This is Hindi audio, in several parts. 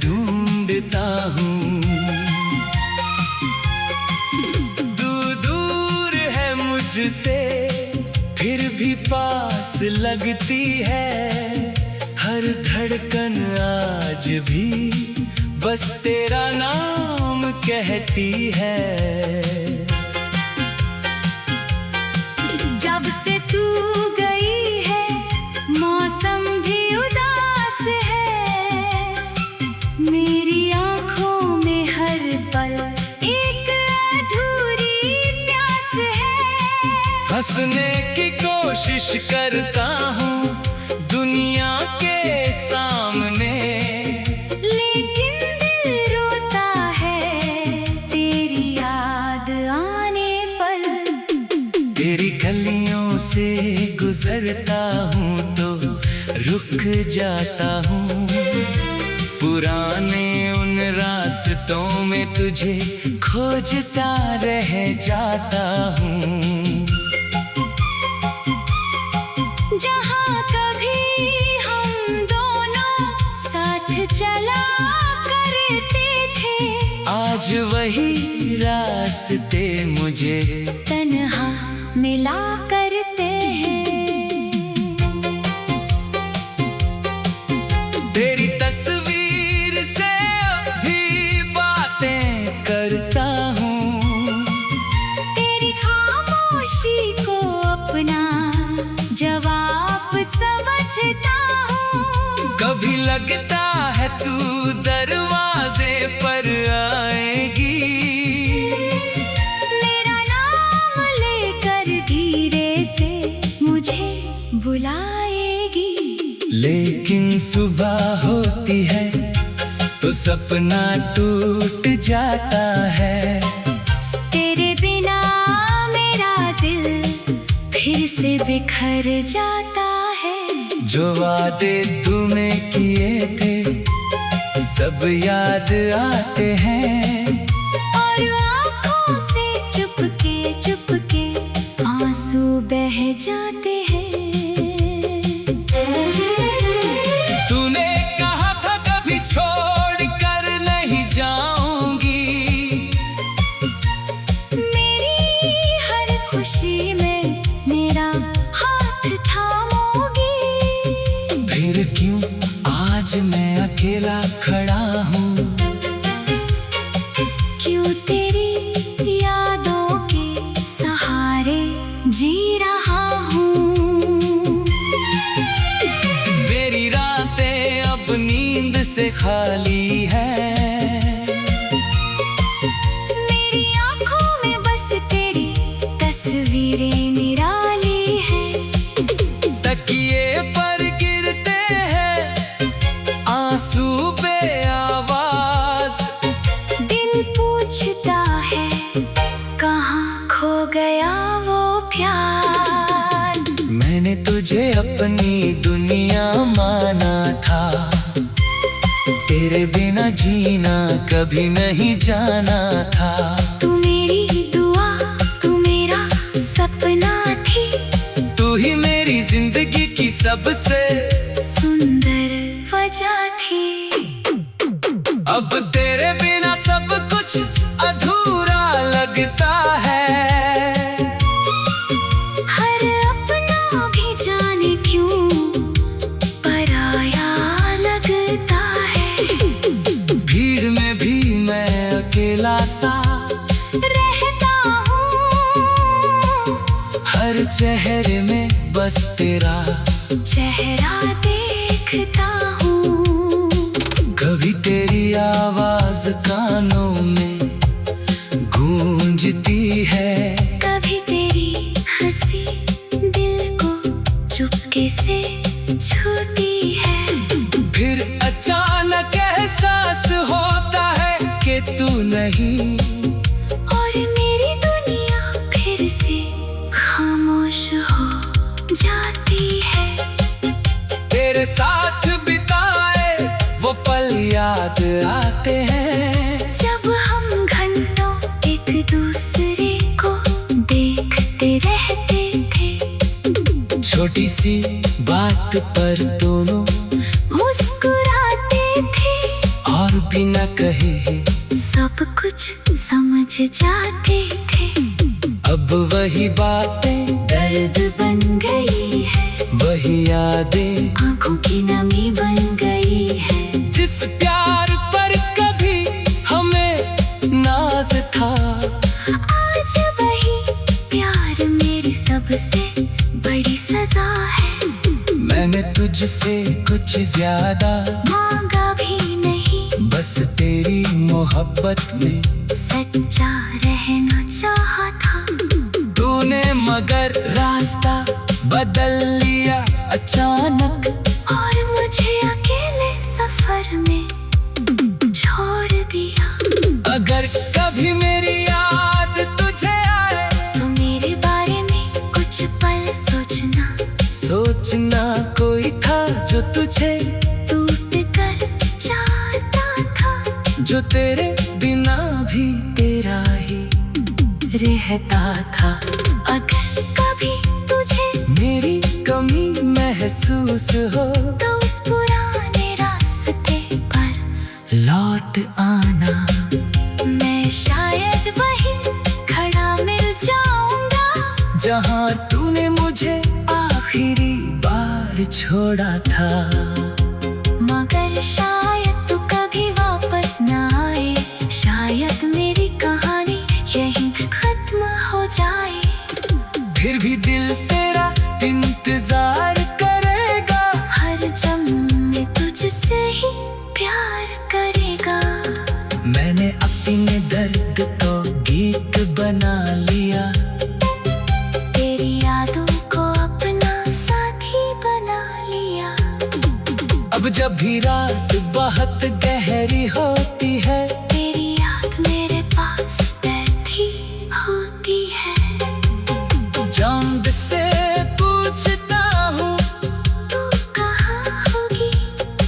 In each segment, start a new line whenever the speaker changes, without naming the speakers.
ढूंढता हूँ। दूर है मुझसे फिर भी पास लगती है, हर धड़कन आज भी बस तेरा नाम कहती है।
जब से तू गई है मौसम भी उदास है, मेरी आँखों में हर पल एक अधूरी प्यास है।
हंसने की कोशिश करता हूँ दुनिया के सामने,
लेकिन दिल रोता है तेरी याद आने पर।
तेरी गलियों से गुजरता हूँ तो रुक जाता हूँ, पुराने उन रास्तों में तुझे खोजता रह जाता हूँ।
जहाँ कभी हम दोनों साथ चला करते थे,
आज वही रास्ते मुझे
तन्हा मिला करते हैं।
तेरी तस्वीर से भी बातें करता हूँ,
तेरी खामोशी को अपना जवाब समझता हूँ।
कभी लगता है तू दरवाजे पर आएगी,
मेरा नाम लेकर धीरे से मुझे बुलाएगी।
लेकिन सुबह होती है तो सपना टूट जाता है,
तेरे बिना मेरा दिल फिर से बिखर जाता है।
जो वादे तूने किए थे सब याद आते हैं,
और आँखों से चुपके चुपके आंसू बह जाते हैं।
तूने कहा था कभी छोड़ कर नहीं जाऊंगी,
मेरी हर खुशी में मेरा हाथ थामोगी।
फिर क्यों आज मैं अकेला खड़ा हूँ,
क्यों तेरी यादों के सहारे जी रहा हूँ।
मेरी रातें अब नींद से खाली है,
मेरी आँखों में बस तेरी तस्वीरें निराली हैं।
तकिए पर गिरते हैं आंसू पे आवाज,
दिल पूछता है कहाँ खो गया वो प्यार।
मैंने तुझे अपनी दुनिया माना था, तेरे बिना जीना कभी नहीं जाना था।
तू मेरी दुआ, तू मेरा सपना थी,
तू ही मेरी जिंदगी की सबसे
सुंदर वजह थी।
अब तेरे बिना सब कुछ अधूरा लगता है,
हर अपना भी जाने क्यों पराया लगता है।
भीड़ में भी मैं अकेला सा
रहता हूँ,
हर चेहरे में बस तेरा
चेहरा देखता हूँ।
कभी तेरी आवाज कानों में गूंजती है,
कभी तेरी हंसी दिल को चुपके से छूती है।
फिर अचानक एहसास होता है कि तू नहीं,
और मेरी दुनिया फिर से खामोश हो जाती है।
तेरे साथ बिताए वो पल याद आते हैं,
जब हम घंटों एक दूसरे को देखते रहते थे।
छोटी सी बात पर दोनों
मुस्कुराते थे।
भी न कहे,
सब कुछ समझ जाते थे।
अब वही बातें
दर्द बन गई है,
वही यादें
आंखों की नमी बन गई है।
जिस प्यार पर कभी हमें नाज था,
आज वही प्यार मेरी सबसे बड़ी सजा है।
मैंने तुझसे कुछ ज्यादा
मांगा भी नहीं,
बस तेरी मोहब्बत में
सच्चा रहना चाहा था।
तूने मगर रास्ता बदल लिया अचानक,
और मुझे अकेले सफर में छोड़ दिया।
अगर कभी मेरी याद तुझे आए,
तो मेरे बारे में कुछ पल सोचना।
सोचना कोई था जो तुझे
टूट कर जाता था,
जो तेरे बिना भी तेरा ही रहता था।
अगर कभी तुझे
मेरी कमी महसूस हो,
तो उस पुराने रास्ते पर
लौट आना।
मैं शायद वहीं खड़ा मिल जाऊंगा,
जहाँ तूने मुझे आखिरी बार छोड़ा था।
मगर शायद तू कभी वापस न आए, शायद मेरी कहानी यहीं खत्म हो जाए।
फिर भी दिल तेरा इंतजार करेगा,
हर जन्म में तुझसे ही प्यार करेगा।
मैंने अपने दर्द को गीत बना लिया,
तेरी यादों को अपना साथी बना लिया।
अब जब भी रात बहुत गहरी होती है,
तेरी याद मेरे पास बैठी होती है।
चांद से पूछता हूँ
तू कहाँ होगी,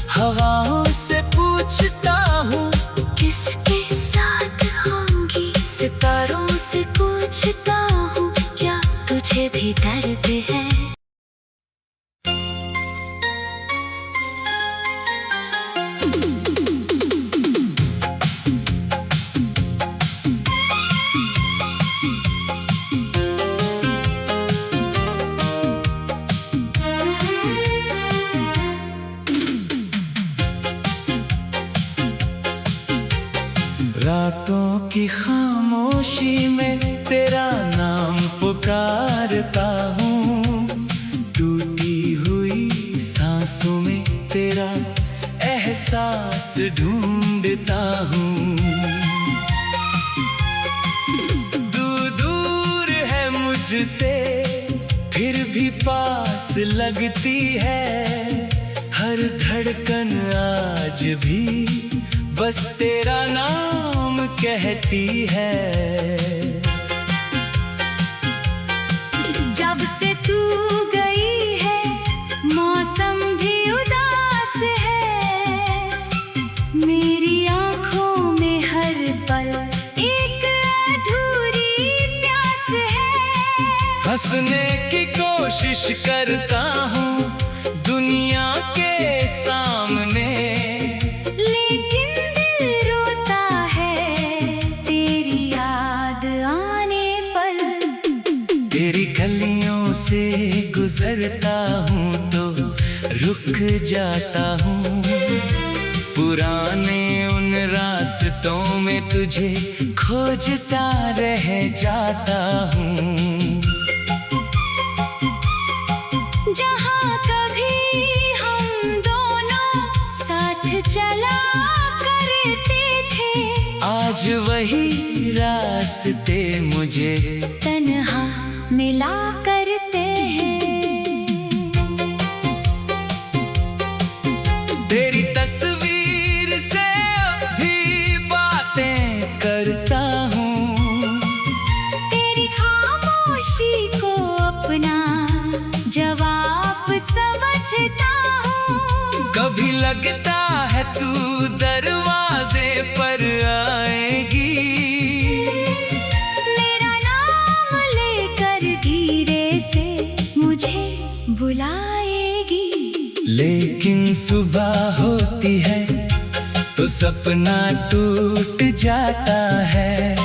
हवाओं से पूछता हूँ
किसके साथ होंगी। सितारों से पूछता हूँ क्या तुझे भी दर्द है।
रातों की खामोशी में तेरा नाम पुकारता हूँ, टूटी हुई सांसों में तेरा एहसास ढूंढता हूँ। दूर दूर है मुझसे फिर भी पास लगती है, हर धड़कन आज भी बस तेरा नाम कहती है।
जब से तू गई है मौसम भी उदास है, मेरी आंखों में हर पल एक अधूरी प्यास है।
हंसने की कोशिश करता हूँ दुनिया के सामने, तेरी गलियों से गुजरता हूँ तो रुक जाता हूँ, पुराने उन रास्तों में तुझे खोजता रह जाता हूँ।
जहाँ कभी हम दोनों साथ चला करते थे,
आज वही रास्ते मुझे
तन्हा मिला करते हैं।
तेरी तस्वीर से भी बातें करता हूँ,
तेरी खामोशी को अपना जवाब समझता हूँ।
कभी लगता है तू दरवाजे पर आएगी,
बुलाएगी।
लेकिन सुबह होती है तो सपना टूट जाता है।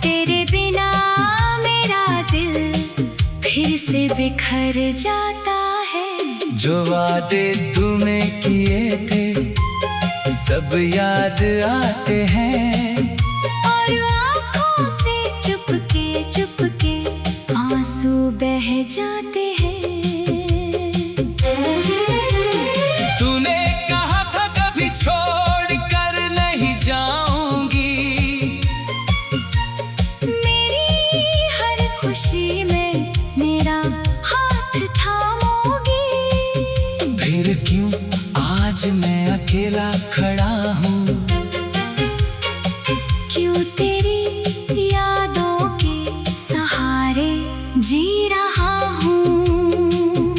तेरे बिना मेरा दिल फिर से बिखर जाता है।
जो वादे तूने किए थे सब याद आते हैं।
और आँखों से चुपके चुपके आंसू बह जाते हैं।
तूने कहा था कभी छोड़ कर नहीं जाऊंगी।
मेरी हर खुशी में मेरा हाथ थामोगी।
फिर क्यों आज मैं अकेला खड़ा हूँ।
क्यों तेरी यादों के सहारे जी रहा हूँ।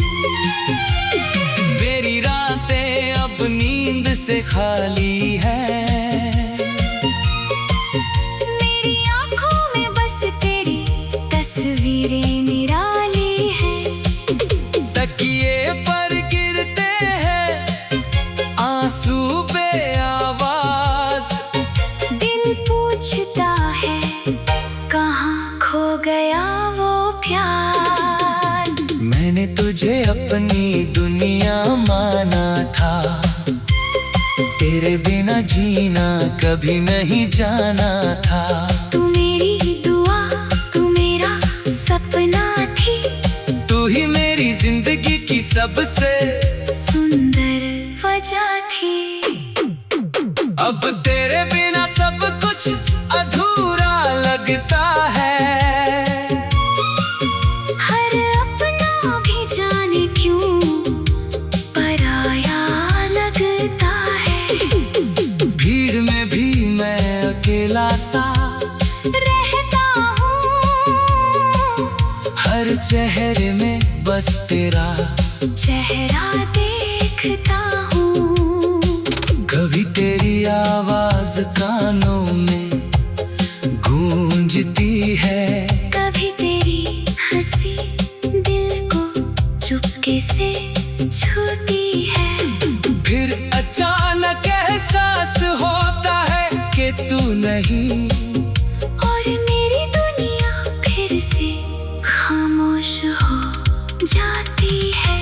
मेरी रातें अब नींद से खाली है।
मेरी आँखों में बस तेरी तस्वीरें निराली है।
तकिए पर गिरते हैं आंसू पे आवाज।
दिल पूछता है कहाँ खो गया वो प्यार।
मैंने तुझे अपनी दुनिया माना था। तेरे बिना जीना कभी नहीं जाना था।
तू मेरी दुआ तू मेरा सपना थी।
तू ही मेरी जिंदगी की सबसे
सुंदर वजह थी।
अब तेरे बिना सब कुछ अधूरा लगता है।
हर अपना भी जाने क्यों पराया लगता है।
भीड़ में भी मैं अकेला सा
रहता हूँ।
हर चेहरे में बस तेरा
चेहरा देखता हूँ।
कभी तेरी आवाज कानों में गूंजती है।
कभी तेरी हंसी दिल को चुपके से छूती है।
फिर अचानक एहसास होता है कि तू नहीं।
और मेरी दुनिया फिर से खामोश हो जाती है।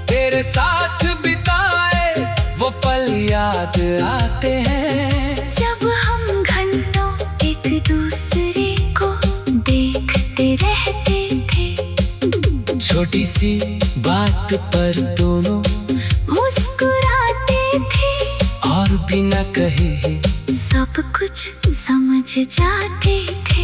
तेरे साथ बिताए वो पल याद आते हैं।
जब हम घंटों एक दूसरे को देखते रहते थे।
छोटी सी बात पर दोनों
मुस्कुराते थे।
और बिना कहे
सब कुछ समझ जाते थे।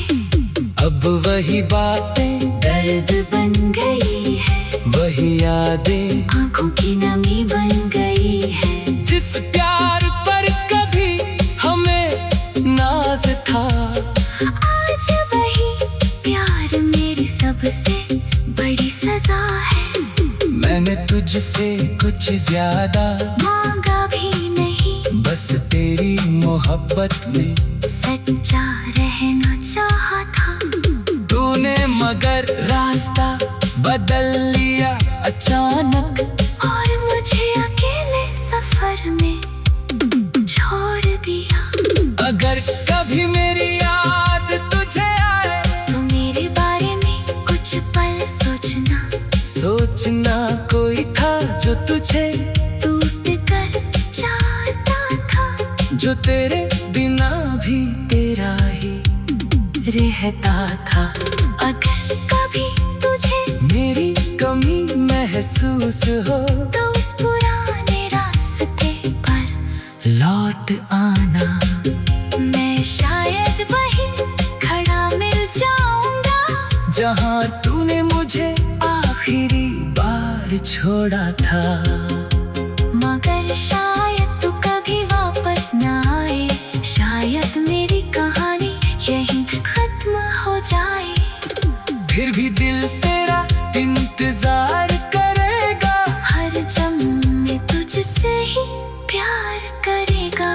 अब वही बातें
दर्द बन गई है।
वही यादें
आंखों की नमी बन गई है।
जिस प्यार पर कभी हमें नाज था।
आज वही प्यार मेरी सबसे बड़ी सजा है।
मैंने तुझसे कुछ ज्यादा
मांगा भी नहीं।
बस तेरी मोहब्बत में
सच्चा रहना चाहा था।
तूने मगर रास्ता बदल लिया अचानक।
और मुझे अकेले सफर में छोड़ दिया।
अगर कभी मेरी याद तुझे आए
तो मेरे बारे में कुछ पल सोचना।
सोचना कोई था जो तुझे
टूट कर जाता था।
जो तेरे बिना भी तेरा ही रहता था।
अगर कभी तुझे
मेरी कमी महसूस हो
तो उस पुराने रास्ते पर
लौट आना।
मैं शायद वहीं खड़ा मिल जाऊंगा।
जहाँ तूने मुझे आखिरी बार छोड़ा था।
मगर शायद तू कभी वापस ना आए। शायद मेरी कहानी यहीं खत्म हो जाए।
फिर भी दिल तेरा इंतजार करेगा।
हर जन्म में तुझसे ही प्यार करेगा।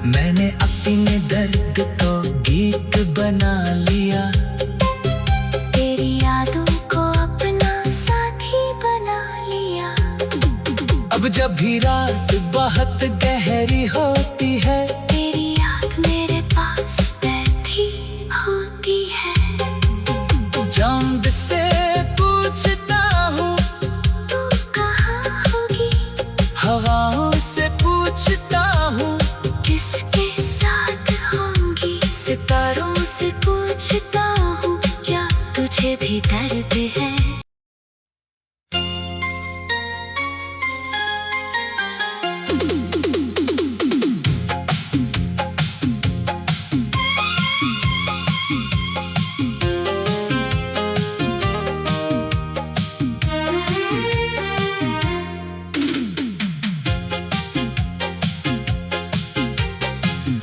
मैंने अपने दर्द को गीत बना लिया।
तेरी यादों को अपना साथी बना लिया।
अब जब भी रात बहुत गहरी होती है,
तेरी याद मेरे पास बैठी होती है।
चांद से पूछता हूँ
तू कहाँ होगी,
हवाओं से पूछता हूँ
किसके साथ होंगी,
सितारों
से पूछता हूँ क्या तुझे भी दर्द है।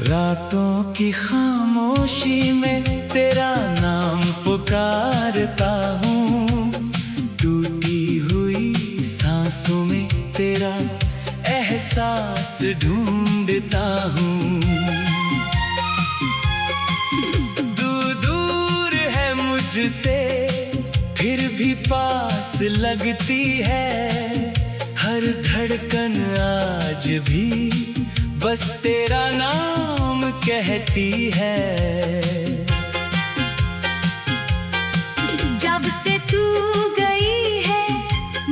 रातों की खामोशी में तेरा नाम पुकारता हूँ, टूटी हुई सांसों में तेरा एहसास ढूंढता हूँ। दूर दूर है मुझसे फिर भी पास लगती है, हर धड़कन आज भी बस तेरा नाम कहती है।
जब से तू गई है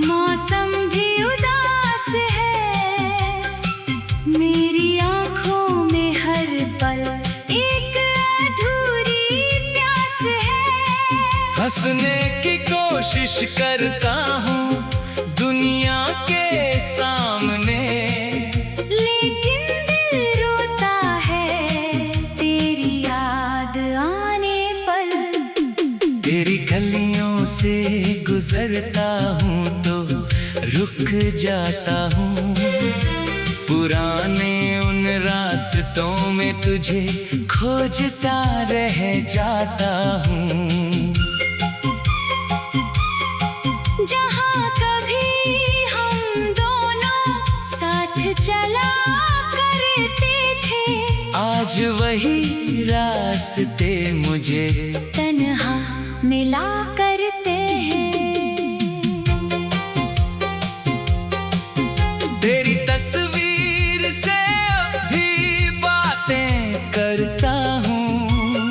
मौसम भी उदास है, मेरी आँखों में हर पल एक अधूरी प्यास है।
हंसने की कोशिश करता हूँ दुनिया के सामने, तेरी गलियों से गुजरता हूँ तो रुक जाता हूँ, पुराने उन रास्तों में तुझे खोजता रह जाता हूँ।
जहाँ कभी हम दोनों साथ चला करते थे,
आज वही रास्ते मुझे
तन्हा मिला करते हैं।
तेरी तस्वीर से भी बातें करता हूँ,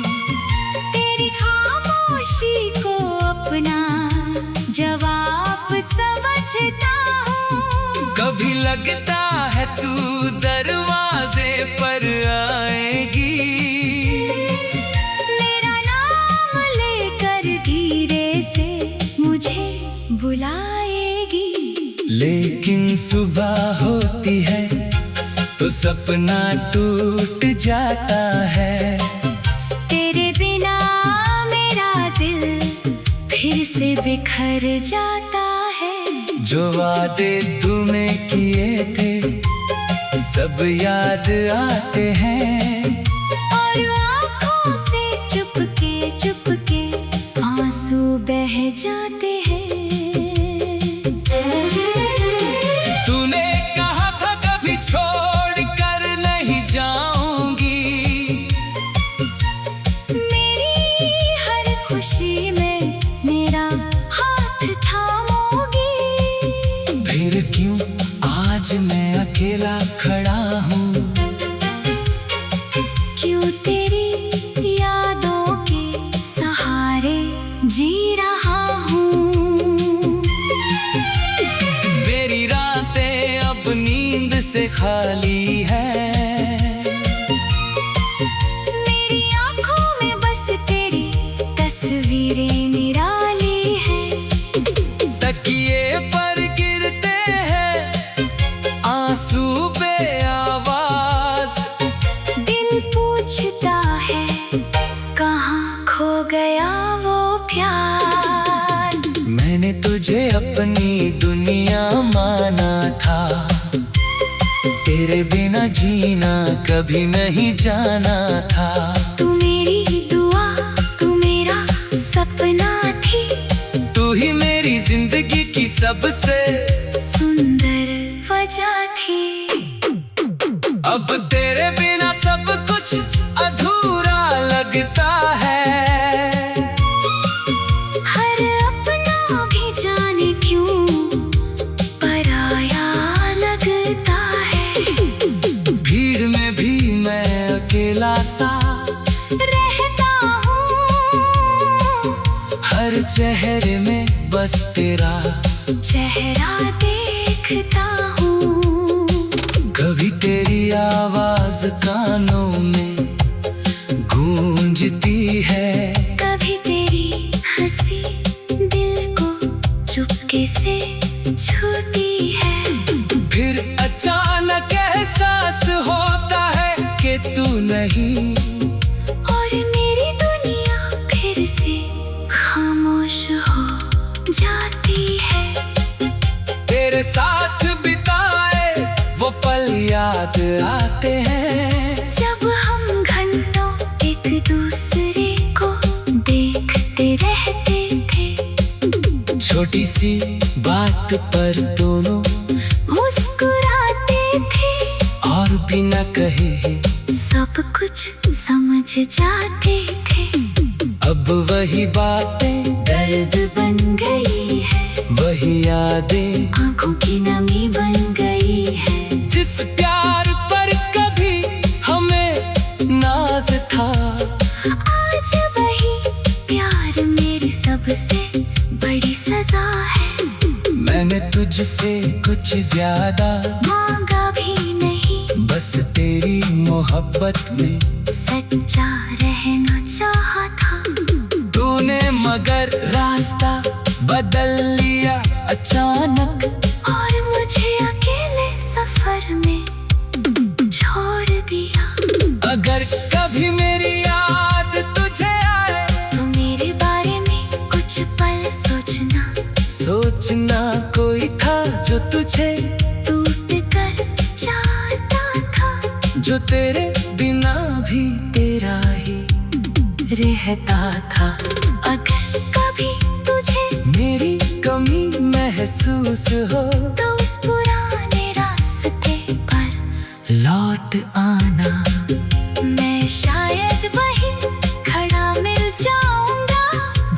तेरी खामोशी को अपना जवाब समझता हूँ।
कभी लगता है तू दरवाजे पर आएगी,
बुलाएगी।
लेकिन सुबह होती है तो सपना टूट जाता है,
तेरे बिना मेरा दिल फिर से बिखर जाता है।
जो वादे तूने किए थे सब याद आते हैं,
और आँखों से चुपके चुपके आंसू बह जाते हैं।
तूने कहा था कभी छोड़ कर नहीं जाऊंगी,
मेरी हर खुशी में मेरा हाथ थामोगी।
फिर क्यों आज मैं अकेला खड़ा हूँ,
क्यों तेरी यादों के सहारे जी रहा हूँ।
मेरी रातें अब नींद से खाली है,
मेरी आँखों में बस तेरी तस्वीरें निराली हैं।
तकिए पर गिरते हैं आंसू पे आवाज,
दिल पूछता है कहाँ खो गया वो प्यार।
मैंने तुझे अपनी दुनिया माना था, तेरे बिना जीना कभी नहीं जाना था।
तू मेरी दुआ, तू मेरा सपना थी,
तू ही मेरी जिंदगी की सबसे
सुंदर वजह थी।
अब तेरे बिना सब कुछ अधूरा लगता है,
हर अपना भी जाने क्यों पराया
चेहरे में बस तेरा
चेहरा देखता हूँ।
कभी तेरी आवाज कानों में गूंजती है,
कभी तेरी हंसी दिल को चुपके से छूती है।
फिर अचानक एहसास होता है कि तू नहीं,
और मेरी दुनिया फिर से खामोश हो जाती है।
तेरे साथ बिताए वो पल याद आते हैं,
जब हम घंटों एक दूसरे को देखते रहते थे।
छोटी सी बात पर दोनों
मुस्कुराते थे,
और बिना कहे
सब कुछ समझ जाते थे।
अब वही बातें
दर्द बन गई है,
वही यादें
आंखों की नमी बन गई है।
जिस प्यार पर कभी हमें नाज था,
आज वही प्यार मेरी सबसे बड़ी सजा है।
मैंने तुझसे कुछ ज्यादा
मांगा भी नहीं,
बस तेरी मोहब्बत में
सच्चा रहना चाहा था।
तूने मगर रास्ता बदल लिया अचानक,
और मुझे अकेले सफर में छोड़ दिया।
अगर कभी मेरी याद तुझे आए,
तो मेरे बारे में कुछ पल
सोचना कोई था जो तुझे
टूट कर जाता था,
जो तेरे बिना भी तेरा ही रहता था।
अगर कभी तुझे
मेरी कमी महसूस हो,
तो उस पुराने रास्ते पर
लौट आना।
मैं शायद वहीं खड़ा मिल जाऊंगा,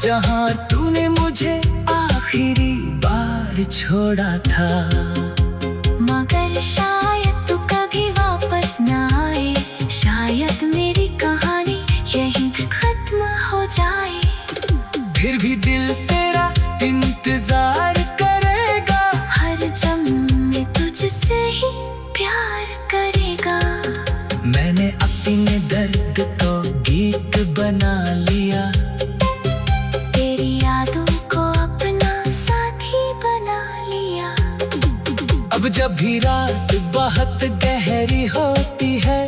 जहाँ तूने मुझे आखिरी बार छोड़ा था।
मगर शायद तू कभी वापस ना आए, शायद मेरी कहानी यहीं खत्म हो जाए।
फिर भी दिल तेरा इंतजार करेगा,
हर जन्म में तुझसे ही प्यार करेगा।
मैंने अपने दर्द को गीत बना लिया,
तेरी यादों को अपना साथी बना लिया।
अब जब भी रात बहुत गहरी होती है,